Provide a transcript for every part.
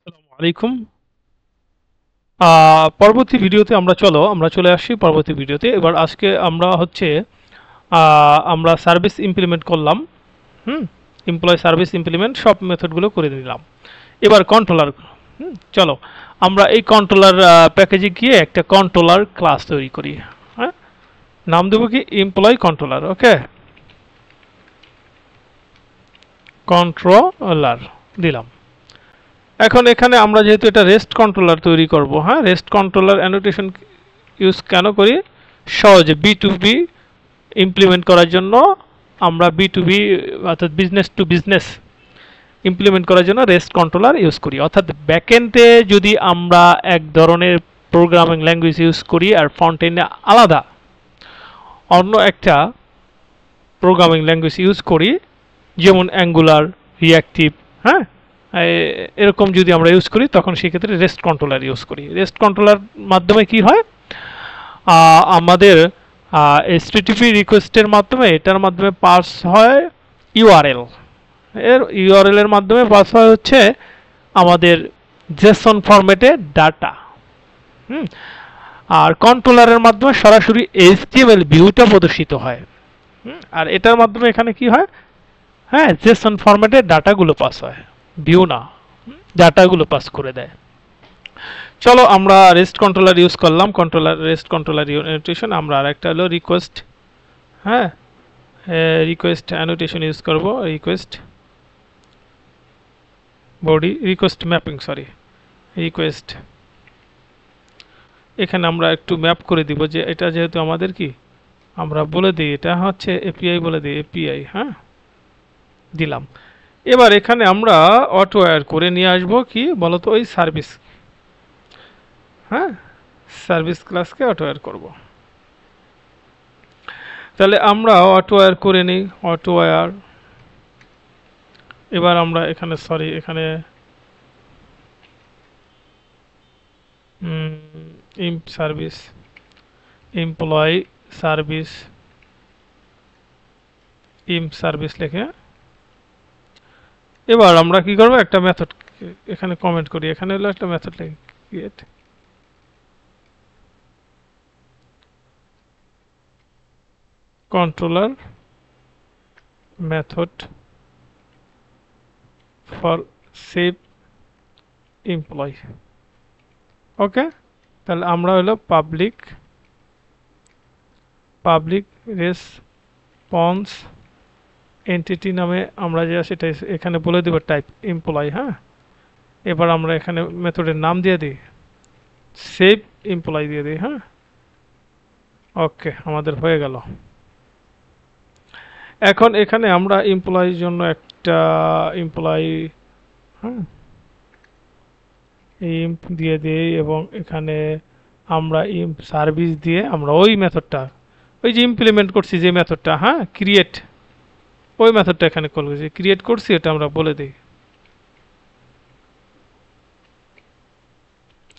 আসসালামু আলাইকুম। পরবর্তী ভিডিওতে আমরা চলে আসছি পরবর্তী ভিডিওতে। এবার আজকে আমরা সার্ভিস ইমপ্লিমেন্ট করলাম। হুম এমপ্লয় সার্ভিস ইমপ্লিমেন্ট সব মেথডগুলো করে নিলাম। এবার কন্ট্রোলার। চলো আমরা এই কন্ট্রোলার প্যাকেজে গিয়ে একটা কন্ট্রোলার ক্লাস তৈরি করি। হ্যাঁ, নাম দেবো কি এমপ্লয় কন্ট্রোলার। ওকে, কন্ট্রোলার দিলাম। এখন এখানে আমরা যেহেতু এটা রেস্ট কন্ট্রোলার তৈরি করব, হ্যাঁ, রেস্ট কন্ট্রোলার অ্যানোটেশন ইউজ কেন করি? সহজে বি ইমপ্লিমেন্ট করার জন্য আমরা বি অর্থাৎ বিজনেস টু বিজনেস ইমপ্লিমেন্ট করার জন্য রেস্ট কন্ট্রোলার ইউজ করি। অর্থাৎ ব্যাকএন্ডে যদি আমরা এক ধরনের প্রোগ্রামিং ল্যাঙ্গুয়েজ ইউজ করি আর ফ্রন্ট এন্ডে আলাদা অন্য একটা প্রোগ্রামিং ল্যাঙ্গুয়েজ ইউজ করি, যেমন অ্যাঙ্গুলার, রিঅ্যাক্টিভ, হ্যাঁ, এরকম যদি আমরা ইউজ করি তখন সেক্ষেত্রে রেস্ট কন্ট্রোলার ইউজ করি। রেস্ট কন্ট্রোলার মাধ্যমে কি হয়, আমাদের এইচটিটিপি রিকোয়েস্টের মাধ্যমে এটার মাধ্যমে পাস হয় ইউআরএল। ইউআরএল এর মাধ্যমে পাস হয় হচ্ছে আমাদের জেসন ফরম্যাটে ডাটা। হুম আর কন্ট্রোলারের মাধ্যমে সরাসরি এইচটিএমএল ভিউটা প্রদর্শিত হয়। আর এটার মাধ্যমে এখানে কি হয়, হ্যাঁ, জেসন ফরম্যাটে ডাটাগুলো পাস হয়, ভিউ না, ডাটাগুলো পাস করে দেয়। চলো আমরা রেস্ট কন্ট্রোলার ইউজ করলাম, রেস্ট কন্ট্রোলার অ্যানোটেশন। আমরা আরেকটা হলো রিকোয়েস্ট, হ্যাঁ, রিকোয়েস্ট অ্যানোটেশন ইউজ করব। Request body, request mapping, sorry, request. এখানে আমরা একটু ম্যাপ করে দিব যে এটা যেহেতু আমাদের কি, আমরা বলে দিই এটা হচ্ছে এপিআই, বলে দিই এপিআই, হ্যাঁ, দিলাম। এবার এখানে আমরা অটো ওয়্যার করে নিয়ে আসব কি বলতো, ওই সার্ভিস, হ্যাঁ, সার্ভিস ক্লাসকে অটো ওয়্যার করব। তাহলে আমরা অটো ওয়্যার করে নিই, অটো ওয়্যার। এবার আমরা এখানে, সরি, এখানে ইম্প সার্ভিস, এমপ্লয় সার্ভিস, ইম্প সার্ভিস লিখে এবার আমরা কি করব, একটা মেথড এখানে কমেন্ট করি। এখানে হলো একটা মেথড লিখে create controller method for save employee। ওকে, তাহলে আমরা হলো পাবলিক রেসপন্স এন্টিটি নামে আমরা যে সেটা এখানে বলে দেব টাইপ এমপ্লয়ি। হ্যাঁ, এবার আমরা এখানে মেথডের নাম দিয়ে দিই, সেভ এমপ্লয়ি দিয়ে দিই। হ্যাঁ, ওকে, আমাদের হয়ে গেল। এখন এখানে আমরা এমপ্লয়ির জন্য একটা এমপ্লয়ি, হ্যাঁ, ইম্প দিয়ে দিই এবং এখানে আমরা ইম্প সার্ভিস দিয়ে আমরা ওই মেথডটা, ওই যে ইমপ্লিমেন্ট করছি যে মেথডটা, হ্যাঁ, ক্রিয়েট, ওই মেথডটা এখানে কল করছি, ক্রিয়েট করছি, এটা আমরা বলে দিই।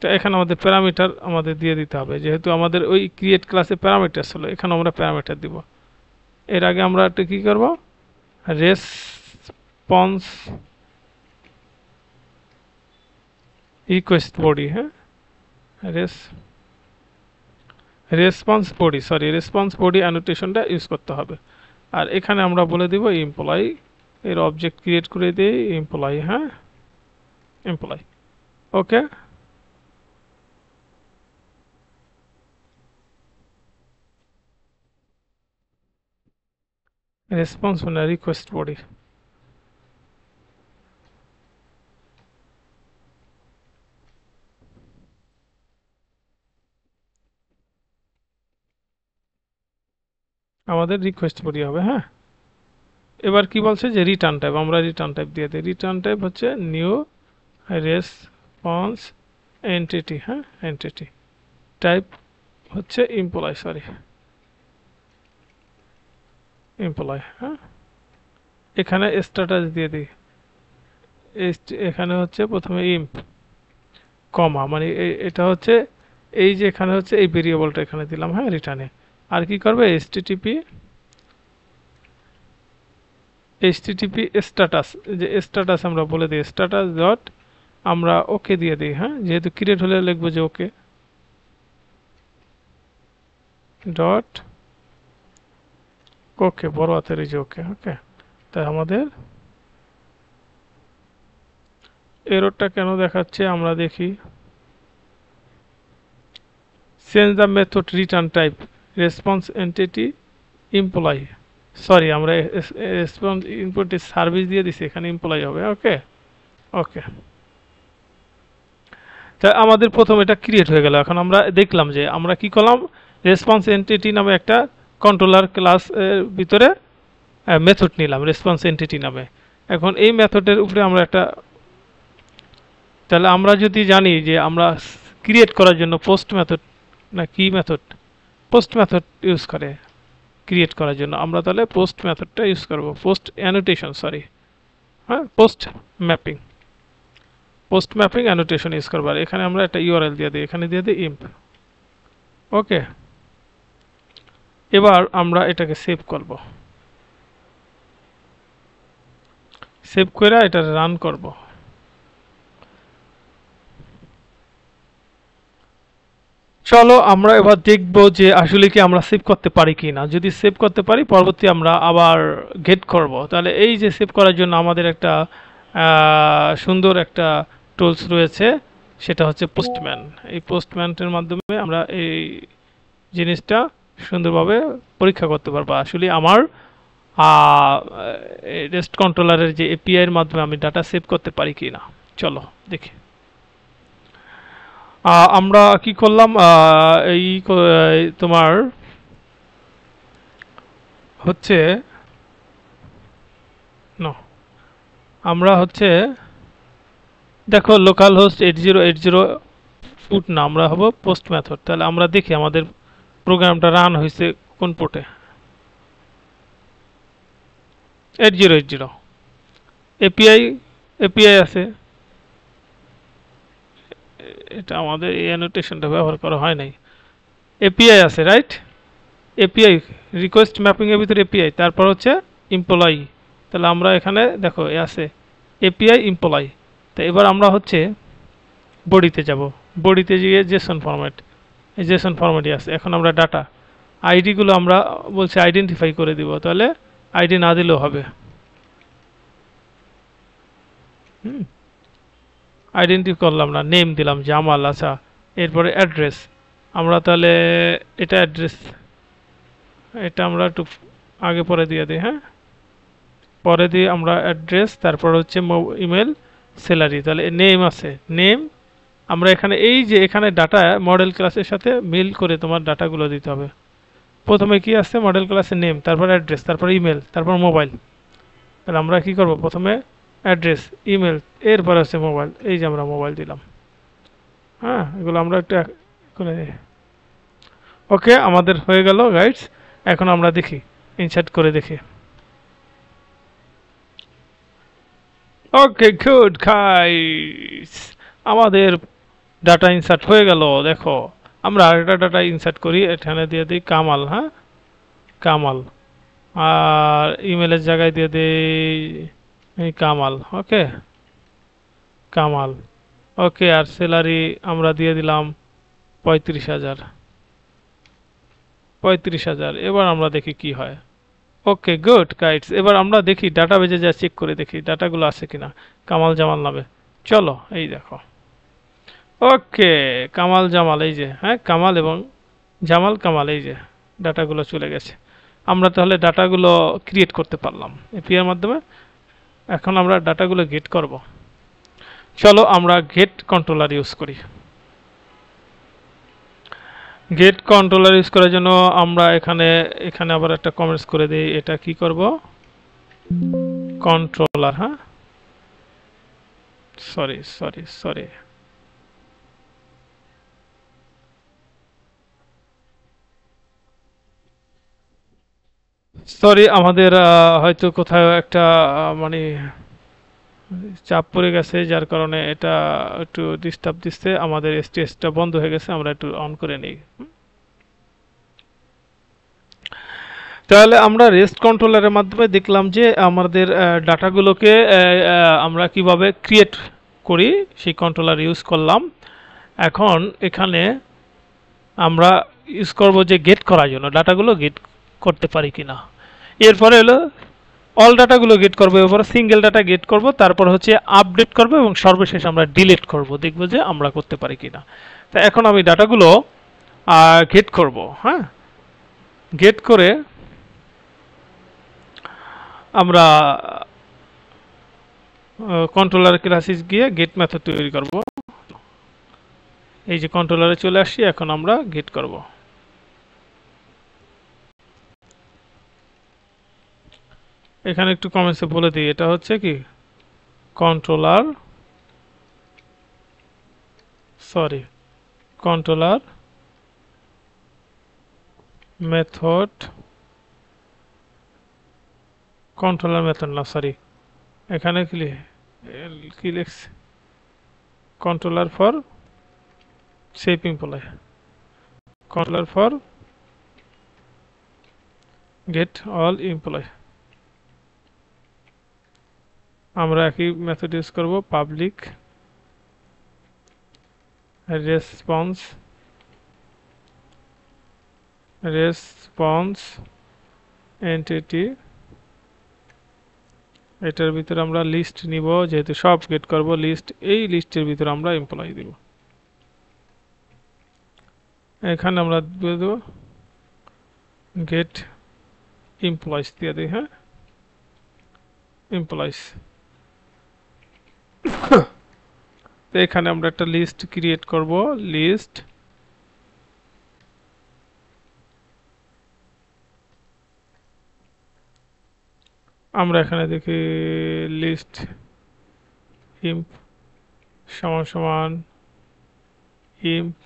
তো এখানে আমাদের প্যারামিটার আমাদের দিয়ে দিতে হবে, যেহেতু আমাদের ওই ক্রিয়েট ক্লাসে প্যারামিটার ছিল, এখানে আমরা প্যারামিটার দিব। এর আগে আমরা একটা কি করব, রেসপন্স রিকোয়েস্ট বডি, হ্যাঁ, রেসপন্স বডি অ্যানোটেশনটা ইউজ করতে হবে। আর এখানে আমরা বলে দিব এমপ্লয়ি, এর অবজেক্ট ক্রিয়েট করে দিই এমপ্লয়ি, হ্যাঁ, এমপ্লয়ি। ওকে, রেসপন্স মানে রিকোয়েস্ট বডি। আমাদের রিকোয়েস্ট বডি হবে। হ্যাঁ, এবার কি বলছে যে রিটার্ন টাইপ, আমরা রিটার্ন টাইপ দিয়ে দিই। রিটার্ন টাইপ হচ্ছে নিউ রেসপন্স এন্টিটি। হ্যাঁ, এন্টিটি টাইপ হচ্ছে এমপ্লয়, সরি, এমপ্লয়। হ্যাঁ, এখানে স্ট্যাটাস দিয়ে দিই। এখানে হচ্ছে প্রথমে ইম্প কমা, মানে এটা হচ্ছে এই যে এখানে হচ্ছে এই ভেরিয়েবলটা এখানে দিলাম, হ্যাঁ, রিটার্নে। আর কি করবে, এইচটিটিপি স্ট্যাটাস, যে স্ট্যাটাস আমরা বলে দিই স্ট্যাটাস ডট আমরা ওকে দিয়ে দিই। হ্যাঁ, যেহেতু ক্রিয়েট হলে লিখবো যে ওকে ডট ওকে, বড় হাতের এই যে ওকে। ওকে, তাই আমাদের এররটা কেন দেখাচ্ছে আমরা দেখি। Change the method return type response entity employee, sorry আমরা রেসপন্স ইনপুট সার্ভিস দিয়ে দিছি, এখানে এমপ্লয়ি হবে। ওকে ওকে, তা আমাদের প্রথম এটা ক্রিয়েট হয়ে গেল। এখন আমরা দেখলাম যে আমরা কি করলাম, রেসপন্স এন্টিটি নামে একটা কন্ট্রোলার ক্লাস এর ভিতরে মেথড নিলাম রেসপন্স এন্টিটি নামে। এখন এই মেথডের উপরে আমরা একটা, তাহলে আমরা যদি জানি যে আমরা ক্রিয়েট করার জন্য পোস্ট মেথড না কি মেথড, পোস্ট মেথড ইউজ করে ক্রিয়েট করার জন্য, আমরা তাহলে পোস্ট মেথডটা ইউজ করব, পোস্ট অ্যানোটেশন, সরি হ্যাঁ, পোস্ট ম্যাপিং অ্যানোটেশন ইউজ করবার। এখানে আমরা একটা ইউআরএল দিয়ে দিই, এখানে দিয়ে দিই ইম্প। ওকে, এবার আমরা এটাকে সেভ করব, সেভ করে এটা রান করব। চলো আমরা এবার দেখব যে আসলে কি আমরা সেভ করতে পারি কি না। যদি সেভ করতে পারি পরবর্তী আমরা আবার গেট করব। তাহলে এই যে সেভ করার জন্য আমাদের একটা সুন্দর একটা টুলস রয়েছে, সেটা হচ্ছে পোস্টম্যান। এই পোস্টম্যানের মাধ্যমে আমরা এই জিনিসটা সুন্দরভাবে পরীক্ষা করতে পারবো আসলে আমার রেস্ট কন্ট্রোলারের যে এপিআই এর মাধ্যমে আমি ডাটা সেভ করতে পারি কি না। চলো দেখি। আমরা কি করলাম, এই তোমার হচ্ছে আমরা হচ্ছে দেখো লোকাল হোস্ট 8080 পুট না, আমরা হবো পোস্ট মেথড। তাহলে আমরা দেখি আমাদের প্রোগ্রামটা রান হয়েছে কোন পোর্টে, 8080 এপিআই আছে। এটা আমাদের এই অ্যানোটেশনটা ব্যবহার করা হয় নাই, এপিআই আছে রাইট, এপিআই রিকোয়েস্ট ম্যাপিং এর ভিতরে এপিআই, তারপর হচ্ছে এমপ্লয়ি। তাহলে আমরা এখানে দেখো আছে এপিআই এমপ্লয়ি। তো এবার আমরা হচ্ছে বডিতে যাব, বডিতে গিয়ে জেসন ফরম্যাট, এই জেসন ফরম্যাটই আছে। এখন আমরা ডাটা আইডিগুলো আমরা বলছি আইডেন্টিফাই করে দিব, তাহলে আইডি না দিলেও হবে। আইডেন্টিফাই করলাম না, নেম দিলাম জামাল। আচ্ছা, এরপরে অ্যাড্রেস, আমরা তাহলে এটা অ্যাড্রেস, এটা আমরা একটু আগে পরে দিয়ে দিই। হ্যাঁ, পরে দিয়ে আমরা অ্যাড্রেস, তারপর হচ্ছে ইমেল, স্যালারি। তাহলে নেম আছে, নেম আমরা এখানে এই যে এখানে ডাটা মডেল ক্লাসের সাথে মিল করে তোমার ডাটাগুলো দিতে হবে। প্রথমে কি আছে মডেল ক্লাসের নেম, তারপর অ্যাড্রেস, তারপর ইমেল, তারপর মোবাইল। তাহলে আমরা কি করব, প্রথমে অ্যাড্রেস, ইমেল, এরপর আছে মোবাইল। এই যে আমরা মোবাইল দিলাম। হ্যাঁ, এগুলো আমরা একটু করে, ওকে আমাদের হয়ে গেল গাইডস। এখন আমরা দেখি, ইনসার্ট করে দেখি। ওকে গুড গাইস, আমাদের ডাটা ইনসার্ট হয়ে গেল। দেখো আমরা আরেকটা ডাটা ইনসার্ট করি, এখানে দিয়ে দিই কামাল। হ্যাঁ, কামাল, আর ইমেলের জায়গায় দিয়ে দিই কামাল। ওকে, কামাল। ওকে, আর স্যালারি আমরা দিয়ে দিলাম 35,000। এবার আমরা দেখি কি হয়। ওকে গুড গাইডস, এবার আমরা দেখি ডাটাবেজে যা চেক করে দেখি ডাটাগুলো আছে কিনা কামাল জামাল নামে। চলো এই দেখো, ওকে কামাল জামাল, এই যে হ্যাঁ কামাল এবং জামাল কামাল, এই যে ডাটাগুলো চলে গেছে। আমরা তাহলে ডাটাগুলো ক্রিয়েট করতে পারলাম এপিআই এর মাধ্যমে। এখন আমরা ডাটাগুলো গেট করব। চলো আমরা গেট কন্ট্রোলার ইউজ করি। গেট কন্ট্রোলার ইউজ করার জন্য আমরা এখানে আবার একটা কমেন্টস করে দিই। এটা কি করব, কন্ট্রোলার। হ্যাঁ, সরি আমাদের হয়তো কোথাও একটা মানে চাপ পড়ে গেছে, যার কারণে এটা একটু ডিস্টার্ব দিচ্ছে। আমাদের স্টেজটা বন্ধ হয়ে গেছে, আমরা একটু অন করে নিই। তাহলে আমরা রেস্ট কন্ট্রোলারের মাধ্যমে দেখলাম যে আমাদের ডাটাগুলোকে আমরা কিভাবে ক্রিয়েট করি সেই কন্ট্রোলার ইউজ করলাম। এখন এখানে আমরা ইউজ করব যে গেট করার জন্য ডাটাগুলো গেট করতে পারি কিনা। এরপরে হলো অল ডাটাগুলো গেট করব, এরপরে সিঙ্গেল ডাটা গেট করব, তারপর হচ্ছে আপডেট করব এবং সর্বশেষ আমরা ডিলিট করব, দেখব যে আমরা করতে পারি কিনা। তো এখন আমি ডাটাগুলো গেট করব। হ্যাঁ, গেট করে আমরা কন্ট্রোলার ক্লাসে গিয়ে গেট মেথড তৈরি করব। এই যে কন্ট্রোলারে চলে আসছি, এখন আমরা গেট করব। এখানে একটু কমেন্টসে বলে দিই, এটা হচ্ছে কি কন্ট্রোলার মেথড, কন্ট্রোলার মেথড না, সরি, এখানে কি লিখছি, controller for save employ, controller for get all employ. আমরা একই মেথড ইউজ করব, পাবলিক রেসপন্স এন্টিটি, এটার ভিতরে আমরা লিস্ট নিব, যেহেতু সব গেট করব লিস্ট, এই লিস্টের ভিতরে আমরা এমপ্লয় দিব। এখানে আমরা দিয়ে দেব গেট এমপ্লয়স দিয়ে দিই। হ্যাঁ, এমপ্লয়স। তো এখানে আমরা একটা লিস্ট ক্রিয়েট করব, লিস্ট আমরা এখানে দেখি লিস্ট ইম্প সমান সমান ইম্প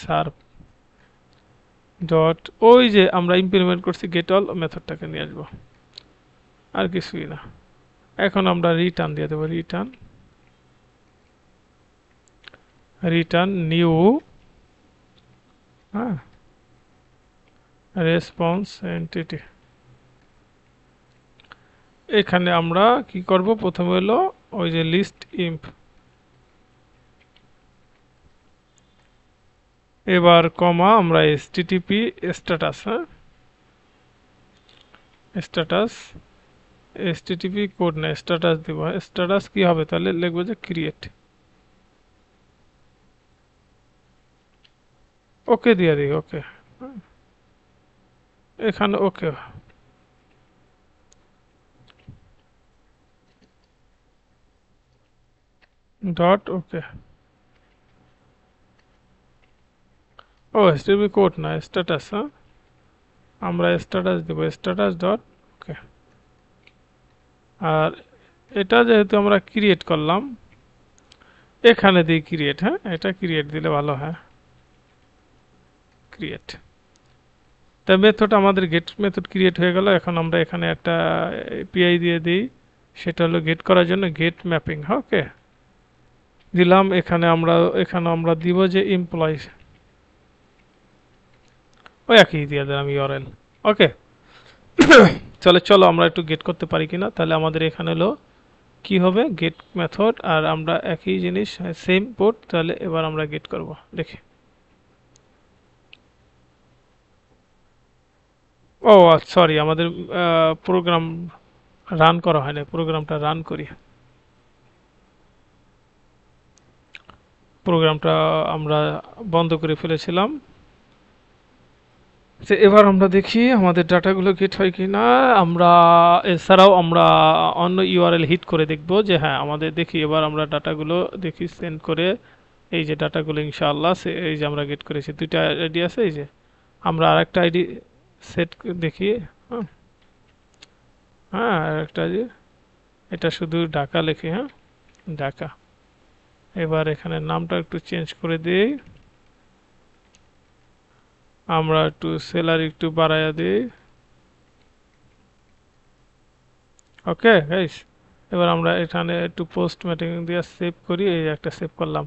সার্ভ ডট, ওই যে আমরা ইমপ্লিমেন্ট করছি গেট অল মেথডটাকে নিয়ে আসবো, আর কিছুই না। এখন আমরা রিটার্ন দিয়ে দেবো, রিটার্ন নিউ, হ্যাঁ, রেসপন্স এন্টিটি। এখানে আমরা কি করব, প্রথমে হলো ওই যে লিস্ট ইম্প, এবার কমা আমরা এসটিটিপি স্ট্যাটাস, হ্যাঁ, স্ট্যাটাস এসটিটিপি কোড না, স্ট্যাটাস দিব। স্ট্যাটাস কি হবে তাহলে, লিখবো যে ক্রিয়েট, ওকে দিয়ে দিই, ওকে, এখানে ওকে ডট ওকে। ও এসটিটিপি কোড না, স্ট্যাটাস, হ্যাঁ, আমরা স্ট্যাটাস দিব, স্ট্যাটাস ডট ওকে। আর এটা যেহেতু আমরা ক্রিয়েট করলাম, এখানে দিই ক্রিয়েট, হ্যাঁ, এটা ক্রিয়েট দিলে ভালো হয়, ক্রিয়েট। তা মেথড, আমাদের গেট মেথড ক্রিয়েট হয়ে গেল। এখন আমরা এখানে একটা এপিআই দিয়ে দিই, সেটা হলো গেট করার জন্য গেট ম্যাপিং, ওকে দিলাম। এখানে আমরা দিব যে এমপ্লয়, ওই একই দিয়ে দিলাম ইউআরএল, ওকে। চলো আমরা একটু গেট করতে পারি কিনা। তাহলে আমাদের এখানে হলো কি হবে, গেট মেথড, আর আমরা একই জিনিস সেম পোর্ট। তাহলে এবার আমরা গেট করব, দেখি। ও সরি, আমাদের প্রোগ্রাম রান করা হয় না, প্রোগ্রামটা রান করি। প্রোগ্রামটা আমরা বন্ধ করে ফেলেছিলাম। যে এবার আমরা দেখি আমাদের ডাটাগুলো গেট হয় কি না। আমরা এছাড়াও আমরা অন্য ইউআরএল হিট করে দেখব যে হ্যাঁ আমাদের, দেখি এবার আমরা ডাটাগুলো দেখি সেন্ড করে। এই যে ডাটাগুলো ইনশাআল্লাহ, এই যে আমরা গেট করেছি, দুইটা আইডি আছে। এই যে আমরা আরেকটা আইডি সেট দেখি, হ্যাঁ হ্যাঁ আরেকটা আইডি, এটা শুধু ঢাকা লিখি, হ্যাঁ ঢাকা। এবার এখানে নামটা একটু চেঞ্জ করে দিই, আমরা একটু স্যালারি একটু বাড়াইয়া দিই, ওকে গাইস। এবার আমরা এখানে একটু পোস্ট ম্যাটিং দিয়ে সেভ করি, এই একটা সেভ করলাম।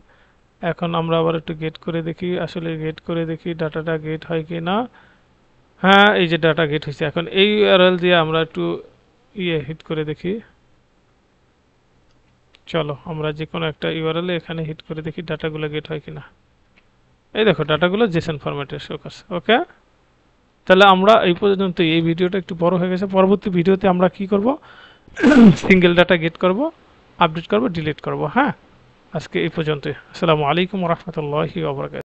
এখন আমরা আবার একটু গেট করে দেখি, আসলে গেট করে দেখি ডাটাটা গেট হয় কি না। হ্যাঁ, এই যে ডাটা গেট হয়েছে। এখন এই ইউআরএল দিয়ে আমরা একটু হিট করে দেখি। চলো আমরা যে কোনো একটা ইউআরএল এখানে হিট করে দেখি ডাটাগুলো গেট হয় কিনা। এই দেখো ডাটাগুলো জেসন ফরম্যাটে শো করছে। ওকে, তাহলে আমরা এই পর্যন্ত, এই ভিডিওটা একটু বড় হয়ে গেছে। পরবর্তী ভিডিওতে আমরা কি করব, সিঙ্গেল ডাটা গেট করব, আপডেট করব, ডিলিট করব। হ্যাঁ, আজকে এই পর্যন্তই। আসসালামু আলাইকুম ওয়া রাহমাতুল্লাহি ওয়া বারাকাতুহু।